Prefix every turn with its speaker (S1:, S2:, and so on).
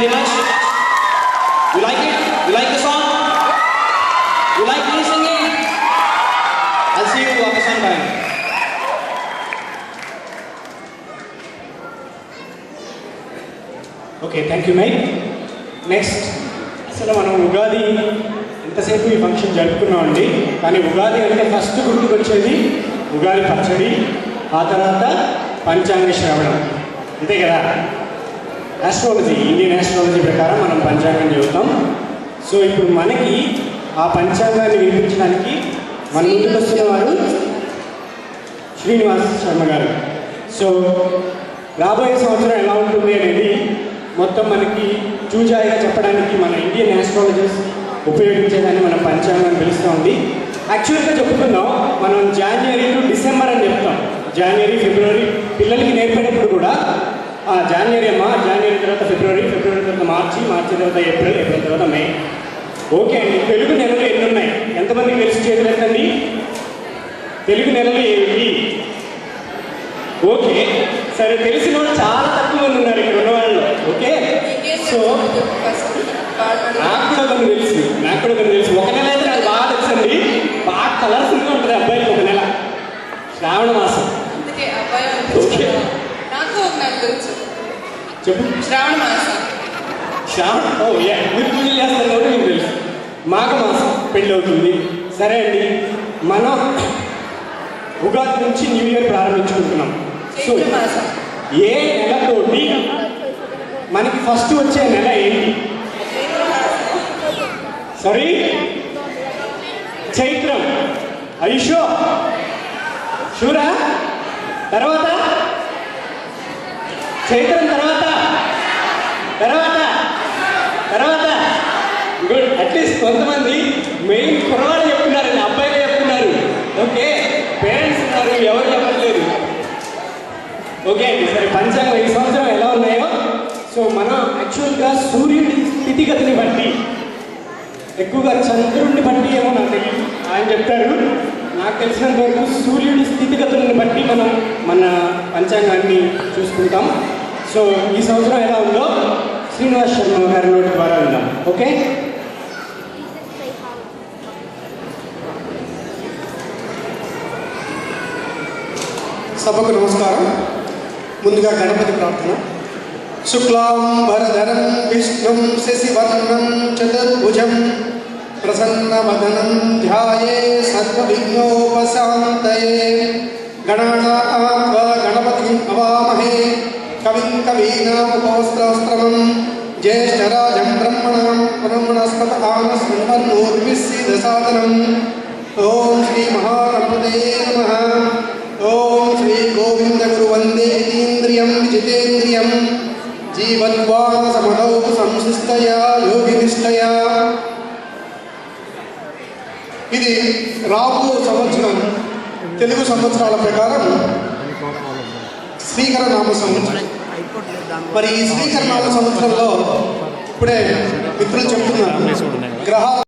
S1: very much. You like it? You like the song? You like me singing? I'll see you after some time.
S2: Okay, thank you, mate. Next, అసలు మనం ఉగాది ఎంతసేపు ఈ function జరుపుకున్నామండి. కానీ ఉగాది అంటే first గుర్తుకొచ్చేది Ugadi పచ్చడి, ఆ తర్వాత పంచాంగ శ్రవణం, అంతే కదా. ఆస్ట్రాలజీ, ఇండియన్ ఆస్ట్రాలజీ ప్రకారం మనం పంచాంగం చదువుతాం. సో ఇప్పుడు మనకి ఆ పంచాంగాన్ని వినిపించడానికి మన ముందుకు వస్తున్న వారు శ్రీనివాస్ శర్మ గారు. సో రాబోయే సంవత్సరం ఎలా ఉంటుంది అనేది మొత్తం మనకి చూజాయిగా చెప్పడానికి మన ఇండియన్ ఆస్ట్రాలజర్స్ ఉపయోగించేదాన్ని మనం పంచాంగం పిలుస్తూ ఉంది. యాక్చువల్గా చెప్పుకుందాం, మనం జనవరి టు డిసెంబర్ అని చెప్తాం. జనవరి, ఫిబ్రవరి పిల్లలకి నేర్పేటప్పుడు కూడా జనవరి అమ్మ, జనవరి తర్వాత ఫిబ్రవరి, ఫిబ్రవరి తర్వాత మార్చి, మార్చి తర్వాత ఏప్రిల్, ఏప్రిల్ తర్వాత మే. ఓకే అండి. తెలుగు నెలలు ఎన్ని ఉన్నాయి? ఎంతమందికి తెలిసి చేతులెత్తండి. తెలుగు నెలలు ఏమిటి? ఓకే, సరే. తెలిసిన వాళ్ళు చాలా తక్కువ మంది ఉన్నారు ఇక్కడ ఉన్న వాళ్ళు. ఓకే, సో నాకు కూడా కొన్ని తెలుసు. ఒక నెల అయితే నాకు బాగా తెలుసండి. బాగా కలర్ఫుల్గా ఉంటుంది అబ్బాయికి ఒక నెల, శ్రావణ మాసం. ఓకే, చెప్పు. శ్రావణ. ఓ యా, మీరు పూజలు చేస్తారు కాబట్టి మీకు తెలుసు. మాఘమాసం పెళ్ళి అవుతుంది. సరే అండి, మనం ఉగాది నుంచి న్యూ ఇయర్ ప్రారంభించుకుంటున్నాం. సో ఏ నెలతోటి మనకి ఫస్ట్ వచ్చే నెల ఏంటి? సారీ, చైత్రం. ఐషో షూరా? తర్వాత చైత్రం తర్వాత గుడ్. అట్లీస్ట్ కొంతమంది మెయిన్ కుర్రవాళ్ళు చెప్తున్నారండి, అబ్బాయిలు చెప్తున్నారు. ఓకే, పేరెంట్స్ ఉన్నారు, ఎవరు చెప్పట్లేదు. ఓకే అండి, సరే. పంచాంగం ఈ సంవత్సరం ఎలా ఉన్నాయో, సో మనం యాక్చువల్గా సూర్యుడి స్థితిగతిని బట్టి, ఎక్కువగా చంద్రుడిని బట్టి ఏమో నాకు తెలియదు, ఆయన చెప్తారు. నాకు తెలిసినంత వరకు సూర్యుడి స్థితిగతులను బట్టి మనం మన పంచాంగాన్ని చూసుకుంటాం. సో ఈ సంవత్సరం ఎలా ఉందో శ్రీనివాస్ శర్మ గారి నోటి ద్వారా విందాం. ఓకే,
S3: సభకు నమస్కారం. ముందుగా గణపతి ప్రార్థన. శుక్లాంబరధరం విష్ణుం శశివర్ణం చతుర్భుజం ప్రసన్నవదనం ధ్యాయే సర్వవిఘ్నోపశాంతయే. గణానాం గణపతిం అవామహే కవిం కవీనాముపవస్త్రవస్త్రమం జ్యేష్ఠరాజం బ్రహ్మణస్పత ఆనస్మన్మూర్విస్సిదసాదనం. ఓం శ్రీ మహాగణపతయే నమః. ఓం శ్రీ గోవింద గురు వందే యతీంద్రియం విజితేంద్రియం జీవద్వాన సమదౌ సంశిష్టయా యోగినిష్టయా. ఇది రాబో సంవత్సరం తెలుగు సంవత్సరాల ప్రకారం శ్రీకర నామ సంవత్సరం. మరి ఈ శ్రీకర నామ సంవత్సరంలో ఇప్పుడే మిత్రులు చెప్తున్నారు, గ్రహాలు